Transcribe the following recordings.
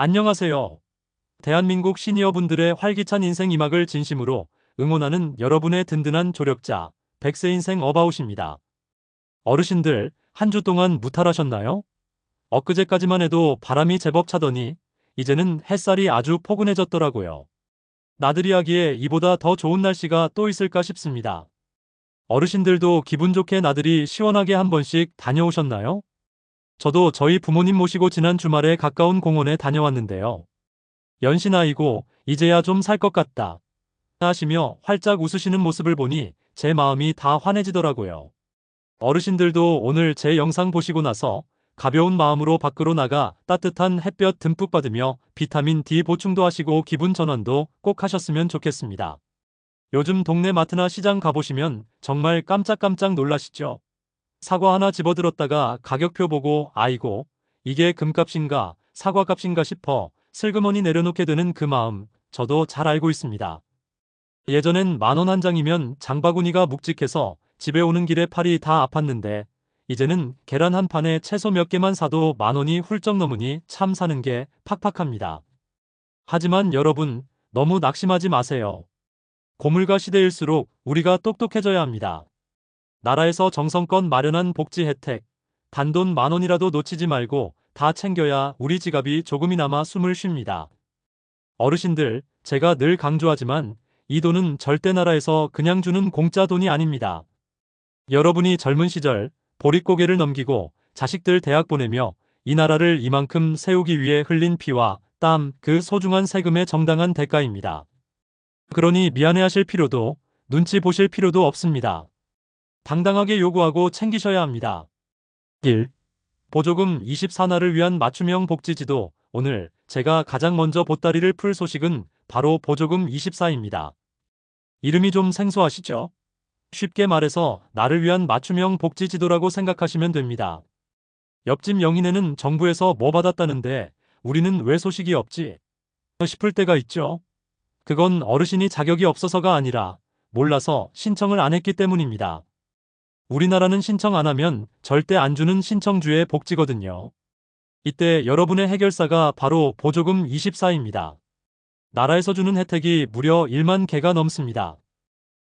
안녕하세요. 대한민국 시니어분들의 활기찬 인생 2막을 진심으로 응원하는 여러분의 든든한 조력자, 백세 인생 어바웃입니다. 어르신들, 한 주 동안 무탈하셨나요? 엊그제까지만 해도 바람이 제법 차더니 이제는 햇살이 아주 포근해졌더라고요. 나들이 하기에 이보다 더 좋은 날씨가 또 있을까 싶습니다. 어르신들도 기분 좋게 나들이 시원하게 한 번씩 다녀오셨나요? 저도 저희 부모님 모시고 지난 주말에 가까운 공원에 다녀왔는데요. 연시 나이고 이제야 좀 살 것 같다 하시며 활짝 웃으시는 모습을 보니 제 마음이 다 환해지더라고요. 어르신들도 오늘 제 영상 보시고 나서 가벼운 마음으로 밖으로 나가 따뜻한 햇볕 듬뿍 받으며 비타민 D 보충도 하시고 기분 전환도 꼭 하셨으면 좋겠습니다. 요즘 동네 마트나 시장 가보시면 정말 깜짝깜짝 놀라시죠? 사과 하나 집어들었다가 가격표 보고 아이고 이게 금값인가 사과값인가 싶어 슬그머니 내려놓게 되는 그 마음 저도 잘 알고 있습니다. 예전엔 10,000원 한 장이면 장바구니가 묵직해서 집에 오는 길에 팔이 다 아팠는데 이제는 계란 한 판에 채소 몇 개만 사도 10,000원이 훌쩍 넘으니 참 사는 게 팍팍합니다. 하지만 여러분 너무 낙심하지 마세요. 고물가 시대일수록 우리가 똑똑해져야 합니다. 나라에서 정성껏 마련한 복지 혜택, 단돈 10,000원이라도 놓치지 말고 다 챙겨야 우리 지갑이 조금이나마 숨을 쉽니다. 어르신들, 제가 늘 강조하지만 이 돈은 절대 나라에서 그냥 주는 공짜 돈이 아닙니다. 여러분이 젊은 시절 보릿고개를 넘기고 자식들 대학 보내며 이 나라를 이만큼 세우기 위해 흘린 피와 땀, 그 소중한 세금의 정당한 대가입니다. 그러니 미안해하실 필요도 눈치 보실 필요도 없습니다. 당당하게 요구하고 챙기셔야 합니다. 1. 보조금 24날을 위한 맞춤형 복지지도. 오늘 제가 가장 먼저 보따리를 풀 소식은 바로 보조금 24입니다. 이름이 좀 생소하시죠? 쉽게 말해서 나를 위한 맞춤형 복지지도라고 생각하시면 됩니다. 옆집 영희네는 정부에서 뭐 받았다는데 우리는 왜 소식이 없지? 싶을 때가 있죠. 그건 어르신이 자격이 없어서가 아니라 몰라서 신청을 안 했기 때문입니다. 우리나라는 신청 안 하면 절대 안 주는 신청주의 복지거든요. 이때 여러분의 해결사가 바로 보조금 24입니다. 나라에서 주는 혜택이 무려 1만 개가 넘습니다.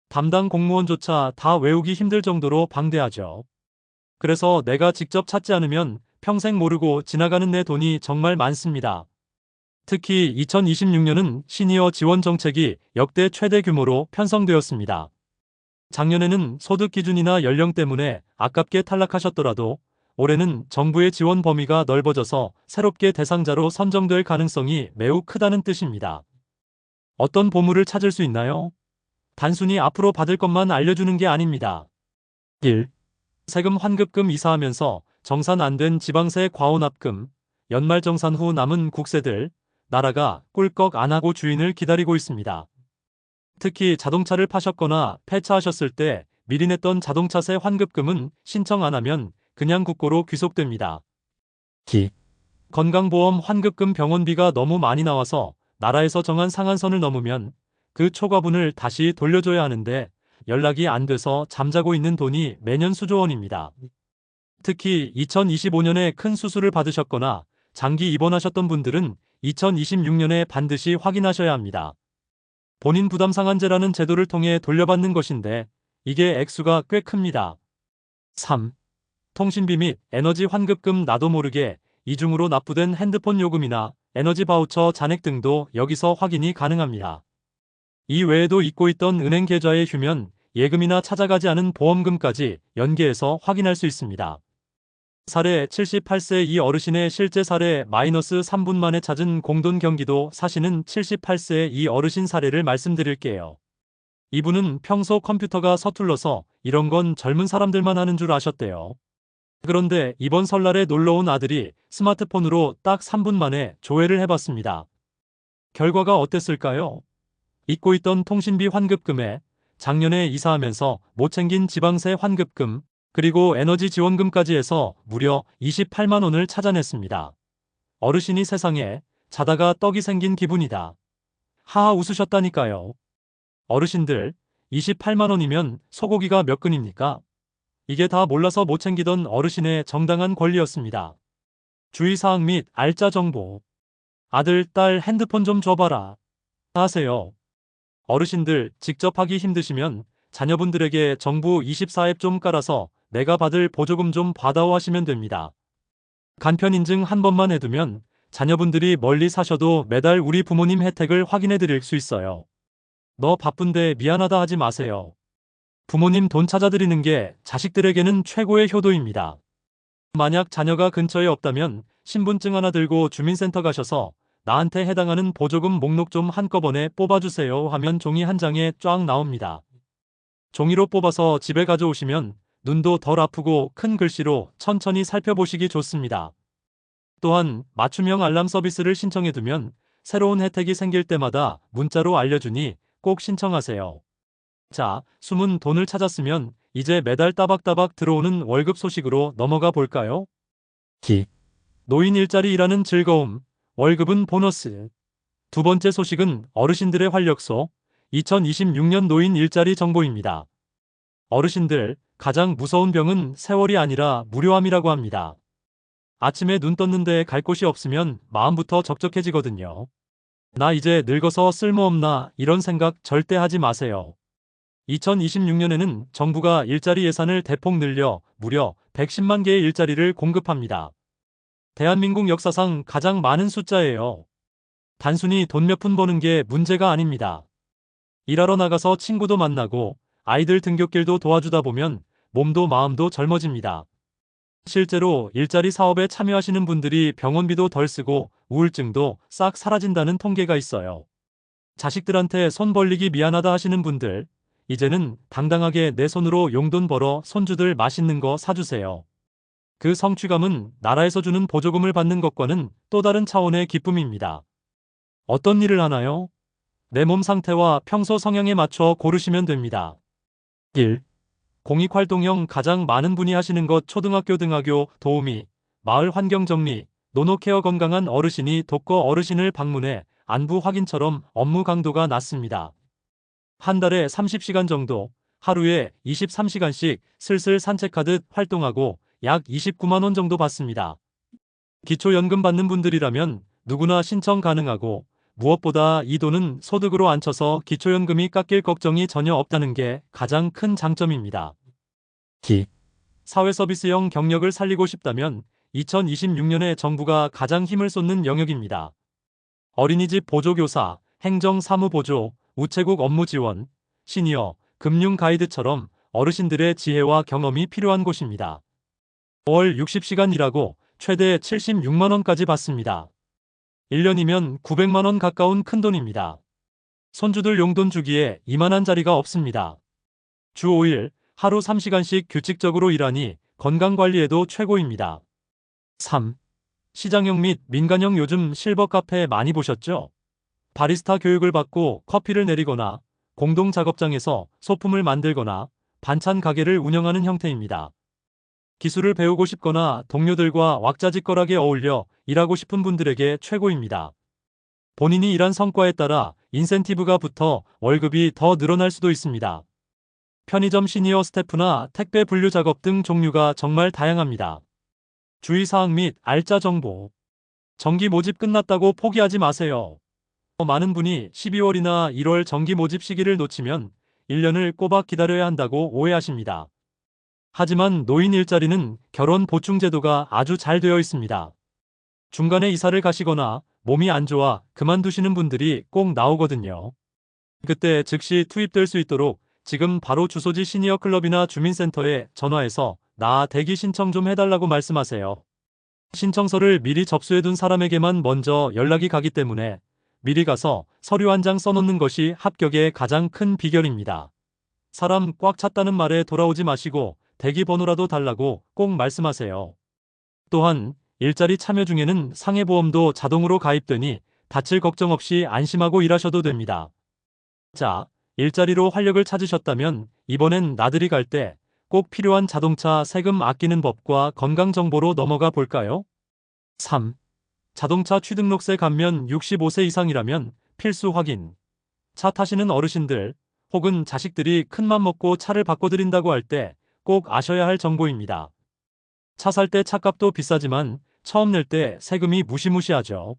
담당 공무원조차 다 외우기 힘들 정도로 방대하죠. 그래서 내가 직접 찾지 않으면 평생 모르고 지나가는 내 돈이 정말 많습니다. 특히 2026년은 시니어 지원 정책이 역대 최대 규모로 편성되었습니다. 작년에는 소득 기준이나 연령 때문에 아깝게 탈락하셨더라도 올해는 정부의 지원 범위가 넓어져서 새롭게 대상자로 선정될 가능성이 매우 크다는 뜻입니다. 어떤 보물을 찾을 수 있나요? 단순히 앞으로 받을 것만 알려주는 게 아닙니다. 1. 세금 환급금 이사하면서 정산 안 된 지방세 과원납금, 연말정산 후 남은 국세들, 나라가 꿀꺽 안 하고 주인을 기다리고 있습니다. 특히 자동차를 파셨거나 폐차하셨을 때 미리 냈던 자동차세 환급금은 신청 안 하면 그냥 국고로 귀속됩니다. 기. 건강보험 환급금 병원비가 너무 많이 나와서 나라에서 정한 상한선을 넘으면 그 초과분을 다시 돌려줘야 하는데 연락이 안 돼서 잠자고 있는 돈이 매년 수조 원입니다. 특히 2025년에 큰 수술을 받으셨거나 장기 입원하셨던 분들은 2026년에 반드시 확인하셔야 합니다. 본인 부담 상한제라는 제도를 통해 돌려받는 것인데 이게 액수가 꽤 큽니다. 3. 통신비 및 에너지 환급금 나도 모르게 이중으로 납부된 핸드폰 요금이나 에너지 바우처 잔액 등도 여기서 확인이 가능합니다. 이 외에도 잊고 있던 은행 계좌의 휴면, 예금이나 찾아가지 않은 보험금까지 연계해서 확인할 수 있습니다. 사례 78세 이 어르신의 실제 사례 마이너스 3분 만에 찾은 공돈 경기도 사시는 78세 이 어르신 사례를 말씀드릴게요. 이분은 평소 컴퓨터가 서툴러서 이런 건 젊은 사람들만 하는 줄 아셨대요. 그런데 이번 설날에 놀러온 아들이 스마트폰으로 딱 3분 만에 조회를 해봤습니다. 결과가 어땠을까요? 잊고 있던 통신비 환급금에 작년에 이사하면서 못 챙긴 지방세 환급금, 그리고 에너지 지원금까지 해서 무려 28만 원을 찾아냈습니다. 어르신이 세상에 자다가 떡이 생긴 기분이다. 하하 웃으셨다니까요. 어르신들 28만 원이면 소고기가 몇 근입니까? 이게 다 몰라서 못 챙기던 어르신의 정당한 권리였습니다. 주의사항 및 알짜 정보. 아들, 딸 핸드폰 좀 줘봐라 하세요. 어르신들 직접 하기 힘드시면 자녀분들에게 정부 24앱 좀 깔아서 내가 받을 보조금 좀 받아오 하시면 됩니다. 간편 인증 한 번만 해두면 자녀분들이 멀리 사셔도 매달 우리 부모님 혜택을 확인해 드릴 수 있어요. 너 바쁜데 미안하다 하지 마세요. 부모님 돈 찾아드리는 게 자식들에게는 최고의 효도입니다. 만약 자녀가 근처에 없다면 신분증 하나 들고 주민센터 가셔서 나한테 해당하는 보조금 목록 좀 한꺼번에 뽑아주세요 하면 종이 한 장에 쫙 나옵니다. 종이로 뽑아서 집에 가져오시면 눈도 덜 아프고 큰 글씨로 천천히 살펴보시기 좋습니다. 또한 맞춤형 알람 서비스를 신청해두면 새로운 혜택이 생길 때마다 문자로 알려주니 꼭 신청하세요. 자, 숨은 돈을 찾았으면 이제 매달 따박따박 들어오는 월급 소식으로 넘어가 볼까요? 노인 일자리 일하는 즐거움, 월급은 보너스. 두 번째 소식은 어르신들의 활력소, 2026년 노인 일자리 정보입니다. 어르신들, 가장 무서운 병은 세월이 아니라 무료함이라고 합니다. 아침에 눈 떴는데 갈 곳이 없으면 마음부터 적적해지거든요. 나 이제 늙어서 쓸모없나 이런 생각 절대 하지 마세요. 2026년에는 정부가 일자리 예산을 대폭 늘려 무려 110만 개의 일자리를 공급합니다. 대한민국 역사상 가장 많은 숫자예요. 단순히 돈 몇 푼 버는 게 문제가 아닙니다. 일하러 나가서 친구도 만나고 아이들 등굣길도 도와주다 보면 몸도 마음도 젊어집니다. 실제로 일자리 사업에 참여하시는 분들이 병원비도 덜 쓰고 우울증도 싹 사라진다는 통계가 있어요. 자식들한테 손 벌리기 미안하다 하시는 분들, 이제는 당당하게 내 손으로 용돈 벌어 손주들 맛있는 거 사주세요. 그 성취감은 나라에서 주는 보조금을 받는 것과는 또 다른 차원의 기쁨입니다. 어떤 일을 하나요? 내 몸 상태와 평소 성향에 맞춰 고르시면 됩니다. 1. 공익활동형 가장 많은 분이 하시는 것 초등학교 등하교 도우미, 마을 환경 정리, 노노케어 건강한 어르신이 독거 어르신을 방문해 안부 확인처럼 업무 강도가 낮습니다. 한 달에 30시간 정도, 하루에 23시간씩 슬슬 산책하듯 활동하고 약 29만 원 정도 받습니다. 기초연금 받는 분들이라면 누구나 신청 가능하고 무엇보다 이 돈은 소득으로 안 쳐서 기초연금이 깎일 걱정이 전혀 없다는 게 가장 큰 장점입니다. 사회서비스형 경력을 살리고 싶다면 2026년에 정부가 가장 힘을 쏟는 영역입니다. 어린이집 보조교사, 행정사무보조, 우체국 업무 지원, 시니어, 금융 가이드처럼 어르신들의 지혜와 경험이 필요한 곳입니다. 월 60시간 일하고 최대 76만 원까지 받습니다. 1년이면 900만 원 가까운 큰돈입니다. 손주들 용돈 주기에 이만한 자리가 없습니다. 주 5일, 하루 3시간씩 규칙적으로 일하니 건강관리에도 최고입니다. 3. 시장형 및 민간형 요즘 실버 카페 많이 보셨죠? 바리스타 교육을 받고 커피를 내리거나 공동 작업장에서 소품을 만들거나 반찬 가게를 운영하는 형태입니다. 기술을 배우고 싶거나 동료들과 왁자지껄하게 어울려 일하고 싶은 분들에게 최고입니다. 본인이 일한 성과에 따라 인센티브가 붙어 월급이 더 늘어날 수도 있습니다. 편의점 시니어 스태프나 택배 분류 작업 등 종류가 정말 다양합니다. 주의사항 및 알짜 정보. 정기 모집 끝났다고 포기하지 마세요. 많은 분이 12월이나 1월 정기 모집 시기를 놓치면 1년을 꼬박 기다려야 한다고 오해하십니다. 하지만 노인 일자리는 결혼 보충 제도가 아주 잘 되어 있습니다. 중간에 이사를 가시거나 몸이 안 좋아 그만두시는 분들이 꼭 나오거든요. 그때 즉시 투입될 수 있도록 지금 바로 주소지 시니어 클럽이나 주민센터에 전화해서 나 대기 신청 좀 해달라고 말씀하세요. 신청서를 미리 접수해둔 사람에게만 먼저 연락이 가기 때문에 미리 가서 서류 한 장 써놓는 것이 합격의 가장 큰 비결입니다. 사람 꽉 찼다는 말에 돌아오지 마시고 대기 번호라도 달라고 꼭 말씀하세요. 또한 일자리 참여 중에는 상해보험도 자동으로 가입되니 다칠 걱정 없이 안심하고 일하셔도 됩니다. 자, 일자리로 활력을 찾으셨다면 이번엔 나들이 갈 때 꼭 필요한 자동차 세금 아끼는 법과 건강 정보로 넘어가 볼까요? 3. 자동차 취등록세 감면 65세 이상이라면 필수 확인. 차 타시는 어르신들 혹은 자식들이 큰맘 먹고 차를 바꿔드린다고 할 때 꼭 아셔야 할 정보입니다. 차 살 때 차값도 비싸지만 처음 낼 때 세금이 무시무시하죠.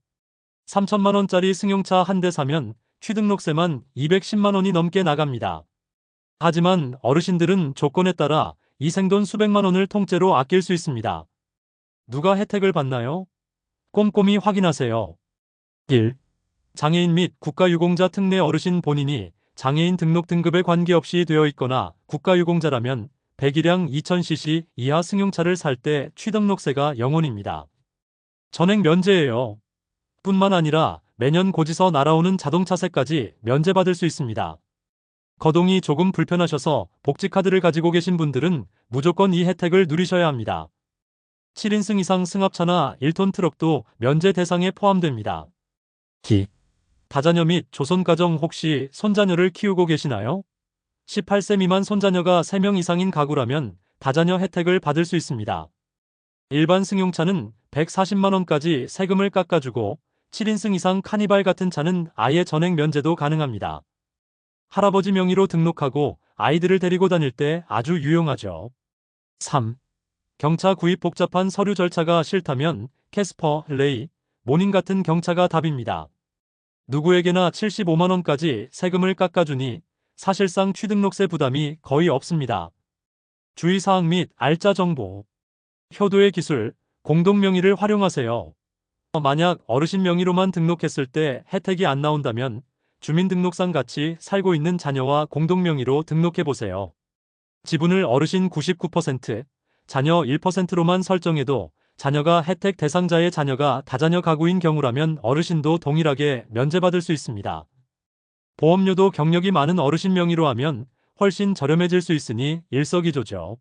3천만 원짜리 승용차 한 대 사면 취등록세만 210만 원이 넘게 나갑니다. 하지만 어르신들은 조건에 따라 이 생돈 수백만 원을 통째로 아낄 수 있습니다. 누가 혜택을 받나요? 꼼꼼히 확인하세요. 1. 장애인 및 국가유공자 특례 어르신 본인이 장애인 등록 등급에 관계없이 되어 있거나 국가유공자라면 배기량 2000cc 이하 승용차를 살 때 취등록세가 0원입니다. 전액 면제예요. 뿐만 아니라 매년 고지서 날아오는 자동차세까지 면제받을 수 있습니다. 거동이 조금 불편하셔서 복지카드를 가지고 계신 분들은 무조건 이 혜택을 누리셔야 합니다. 7인승 이상 승합차나 1톤 트럭도 면제 대상에 포함됩니다. 다자녀 및 조손가정 혹시 손자녀를 키우고 계시나요? 18세 미만 손자녀가 3명 이상인 가구라면 다자녀 혜택을 받을 수 있습니다. 일반 승용차는 140만 원까지 세금을 깎아주고 7인승 이상 카니발 같은 차는 아예 전액 면제도 가능합니다. 할아버지 명의로 등록하고 아이들을 데리고 다닐 때 아주 유용하죠. 3. 경차 구입 복잡한 서류 절차가 싫다면 캐스퍼, 레이, 모닝 같은 경차가 답입니다. 누구에게나 75만 원까지 세금을 깎아주니 사실상 취등록세 부담이 거의 없습니다. 주의사항 및 알짜 정보. 효도의 기술, 공동명의를 활용하세요. 만약 어르신 명의로만 등록했을 때 혜택이 안 나온다면 주민등록상 같이 살고 있는 자녀와 공동명의로 등록해보세요. 지분을 어르신 99%, 자녀 1%로만 설정해도 자녀가 혜택 대상자의 자녀가 다자녀 가구인 경우라면 어르신도 동일하게 면제받을 수 있습니다. 보험료도 경력이 많은 어르신 명의로 하면 훨씬 저렴해질 수 있으니 일석이조죠.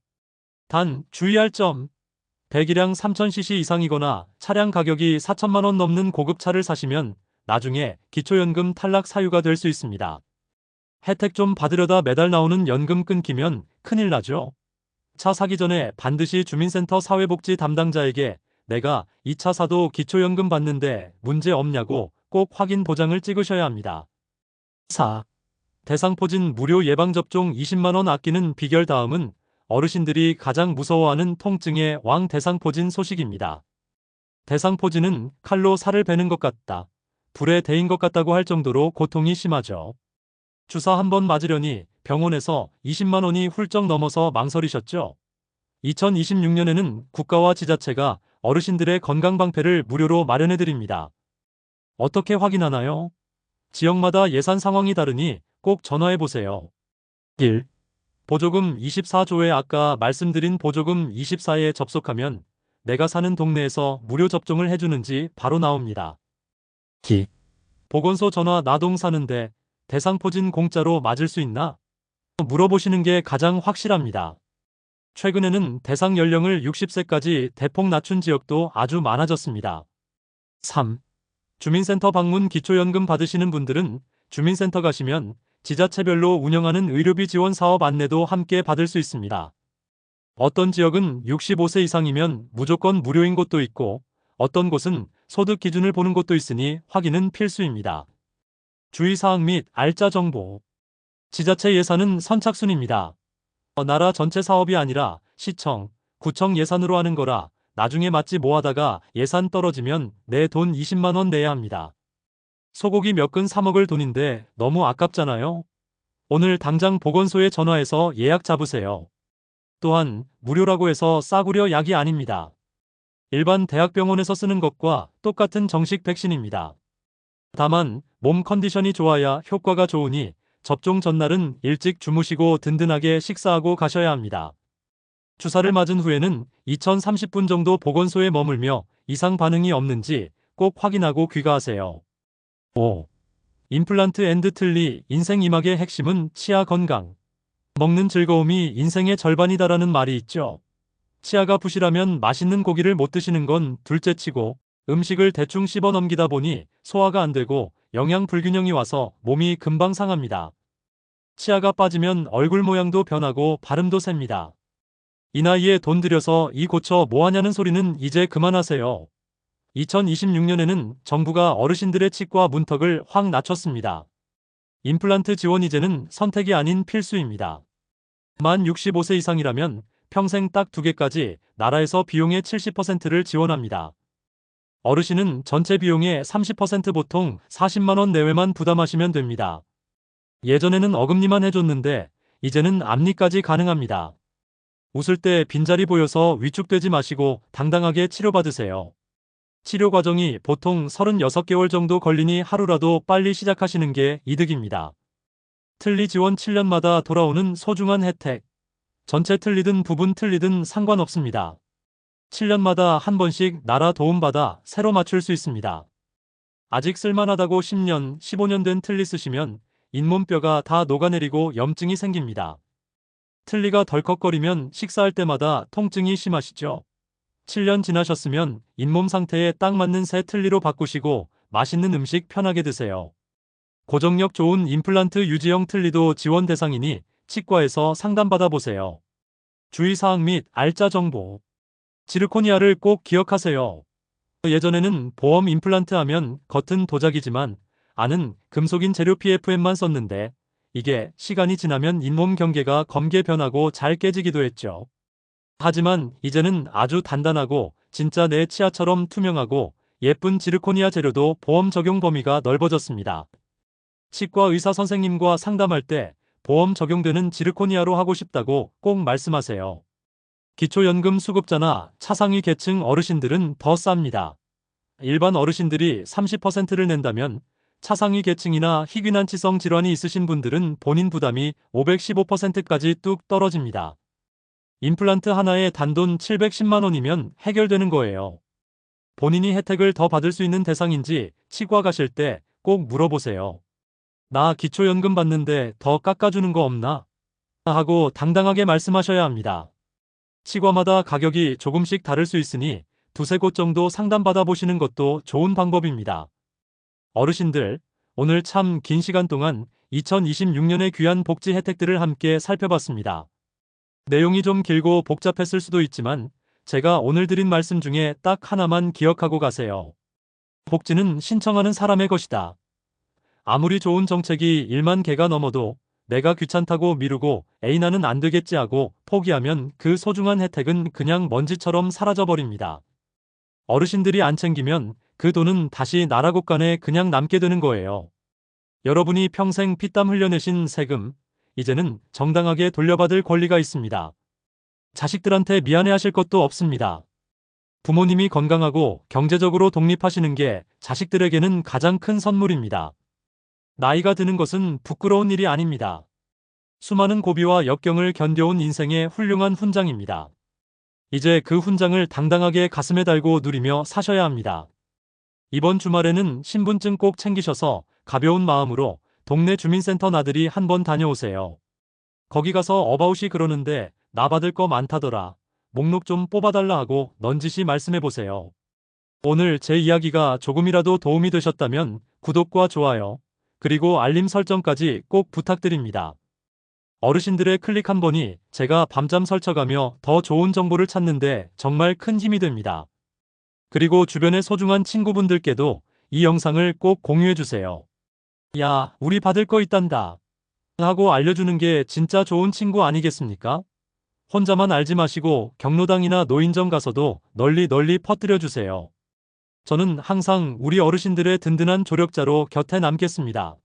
단 주의할 점, 배기량 3000cc 이상이거나 차량 가격이 4천만 원 넘는 고급차를 사시면 나중에 기초연금 탈락 사유가 될 수 있습니다. 혜택 좀 받으려다 매달 나오는 연금 끊기면 큰일 나죠. 차 사기 전에 반드시 주민센터 사회복지 담당자에게 내가 이 차 사도 기초연금 받는데 문제 없냐고 꼭 확인 도장을 찍으셔야 합니다. 4. 대상포진 무료 예방접종 20만 원 아끼는 비결. 다음은 어르신들이 가장 무서워하는 통증의 왕 대상포진 소식입니다. 대상포진은 칼로 살을 베는 것 같다, 불에 데인 것 같다고 할 정도로 고통이 심하죠. 주사 한 번 맞으려니 병원에서 20만 원이 훌쩍 넘어서 망설이셨죠? 2026년에는 국가와 지자체가 어르신들의 건강방패를 무료로 마련해드립니다. 어떻게 확인하나요? 지역마다 예산 상황이 다르니 꼭 전화해보세요. 1. 보조금 24조에 아까 말씀드린 보조금 24에 접속하면 내가 사는 동네에서 무료 접종을 해주는지 바로 나옵니다. 보건소 전화 나동 사는데 대상포진 공짜로 맞을 수 있나? 물어보시는 게 가장 확실합니다. 최근에는 대상 연령을 60세까지 대폭 낮춘 지역도 아주 많아졌습니다. 3. 주민센터 방문 기초연금 받으시는 분들은 주민센터 가시면 지자체별로 운영하는 의료비 지원 사업 안내도 함께 받을 수 있습니다. 어떤 지역은 65세 이상이면 무조건 무료인 곳도 있고 어떤 곳은 소득 기준을 보는 곳도 있으니 확인은 필수입니다. 주의사항 및 알짜 정보. 지자체 예산은 선착순입니다. 나라 전체 사업이 아니라 시청, 구청 예산으로 하는 거라 나중에 맞지 뭐하다가 예산 떨어지면 내 돈 20만 원 내야 합니다. 소고기 몇 근 사 먹을 돈인데 너무 아깝잖아요. 오늘 당장 보건소에 전화해서 예약 잡으세요. 또한 무료라고 해서 싸구려 약이 아닙니다. 일반 대학병원에서 쓰는 것과 똑같은 정식 백신입니다. 다만 몸 컨디션이 좋아야 효과가 좋으니 접종 전날은 일찍 주무시고 든든하게 식사하고 가셔야 합니다. 주사를 맞은 후에는 2030분 정도 보건소에 머물며 이상 반응이 없는지 꼭 확인하고 귀가하세요. 5. 임플란트 앤드 틀니. 인생 이막의 핵심은 치아 건강. 먹는 즐거움이 인생의 절반이다라는 말이 있죠. 치아가 부실하면 맛있는 고기를 못 드시는 건 둘째치고 음식을 대충 씹어 넘기다 보니 소화가 안 되고 영양 불균형이 와서 몸이 금방 상합니다. 치아가 빠지면 얼굴 모양도 변하고 발음도 셉니다. 이 나이에 돈 들여서 이 고쳐 뭐하냐는 소리는 이제 그만하세요. 2026년에는 정부가 어르신들의 치과 문턱을 확 낮췄습니다. 임플란트 지원 이제는 선택이 아닌 필수입니다. 만 65세 이상이라면 평생 딱 2개까지 나라에서 비용의 70%를 지원합니다. 어르신은 전체 비용의 30% 보통 40만 원 내외만 부담하시면 됩니다. 예전에는 어금니만 해줬는데 이제는 앞니까지 가능합니다. 웃을 때 빈자리 보여서 위축되지 마시고 당당하게 치료받으세요. 치료 과정이 보통 36개월 정도 걸리니 하루라도 빨리 시작하시는 게 이득입니다. 틀니 지원 7년마다 돌아오는 소중한 혜택. 전체 틀리든 부분 틀리든 상관없습니다. 7년마다 한 번씩 나라 도움받아 새로 맞출 수 있습니다. 아직 쓸만하다고 10년, 15년 된 틀니 쓰시면 잇몸뼈가 다 녹아내리고 염증이 생깁니다. 틀니가 덜컥거리면 식사할 때마다 통증이 심하시죠? 7년 지나셨으면 잇몸 상태에 딱 맞는 새 틀니로 바꾸시고 맛있는 음식 편하게 드세요. 고정력 좋은 임플란트 유지형 틀니도 지원 대상이니 치과에서 상담받아 보세요. 주의사항 및 알짜 정보. 지르코니아를 꼭 기억하세요. 예전에는 보험 임플란트 하면 겉은 도자기지만 안은 금속인 재료 PFM만 썼는데 이게 시간이 지나면 잇몸 경계가 검게 변하고 잘 깨지기도 했죠. 하지만 이제는 아주 단단하고 진짜 내 치아처럼 투명하고 예쁜 지르코니아 재료도 보험 적용 범위가 넓어졌습니다. 치과 의사 선생님과 상담할 때 보험 적용되는 지르코니아로 하고 싶다고 꼭 말씀하세요. 기초연금 수급자나 차상위 계층 어르신들은 더 쌉니다. 일반 어르신들이 30%를 낸다면 차상위 계층이나 희귀난치성 질환이 있으신 분들은 본인 부담이 515%까지 뚝 떨어집니다. 임플란트 하나에 단돈 710만 원이면 해결되는 거예요. 본인이 혜택을 더 받을 수 있는 대상인지 치과 가실 때 꼭 물어보세요. 나 기초연금 받는데 더 깎아주는 거 없나? 하고 당당하게 말씀하셔야 합니다. 치과마다 가격이 조금씩 다를 수 있으니 두세 곳 정도 상담받아 보시는 것도 좋은 방법입니다. 어르신들, 오늘 참 긴 시간 동안 2026년의 귀한 복지 혜택들을 함께 살펴봤습니다. 내용이 좀 길고 복잡했을 수도 있지만 제가 오늘 드린 말씀 중에 딱 하나만 기억하고 가세요. 복지는 신청하는 사람의 것이다. 아무리 좋은 정책이 1만 개가 넘어도 내가 귀찮다고 미루고 에이 나는 안 되겠지 하고 포기하면 그 소중한 혜택은 그냥 먼지처럼 사라져버립니다. 어르신들이 안 챙기면 그 돈은 다시 나라 곳간에 그냥 남게 되는 거예요. 여러분이 평생 피땀 흘려내신 세금, 이제는 정당하게 돌려받을 권리가 있습니다. 자식들한테 미안해하실 것도 없습니다. 부모님이 건강하고 경제적으로 독립하시는 게 자식들에게는 가장 큰 선물입니다. 나이가 드는 것은 부끄러운 일이 아닙니다. 수많은 고비와 역경을 견뎌온 인생의 훌륭한 훈장입니다. 이제 그 훈장을 당당하게 가슴에 달고 누리며 사셔야 합니다. 이번 주말에는 신분증 꼭 챙기셔서 가벼운 마음으로 동네 주민센터 나들이 한번 다녀오세요. 거기 가서 어바웃이 그러는데 나 받을 거 많다더라. 목록 좀 뽑아달라 하고 넌지시 말씀해보세요. 오늘 제 이야기가 조금이라도 도움이 되셨다면 구독과 좋아요, 그리고 알림 설정까지 꼭 부탁드립니다. 어르신들의 클릭 한 번이 제가 밤잠 설쳐가며 더 좋은 정보를 찾는데 정말 큰 힘이 됩니다. 그리고 주변의 소중한 친구분들께도 이 영상을 꼭 공유해주세요. 야, 우리 받을 거 있단다 하고 알려주는 게 진짜 좋은 친구 아니겠습니까? 혼자만 알지 마시고 경로당이나 노인정 가서도 널리 퍼뜨려주세요. 저는 항상 우리 어르신들의 든든한 조력자로 곁에 남겠습니다.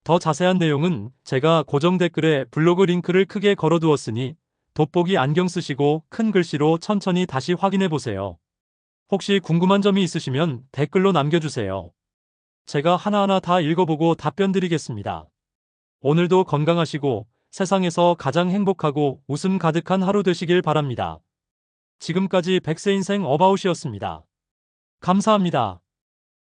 더 자세한 내용은 제가 고정 댓글에 블로그 링크를 크게 걸어두었으니 돋보기 안경 쓰시고 큰 글씨로 천천히 다시 확인해 보세요. 혹시 궁금한 점이 있으시면 댓글로 남겨주세요. 제가 하나하나 다 읽어보고 답변 드리겠습니다. 오늘도 건강하시고 세상에서 가장 행복하고 웃음 가득한 하루 되시길 바랍니다. 지금까지 백세인생 어바웃이었습니다. 감사합니다.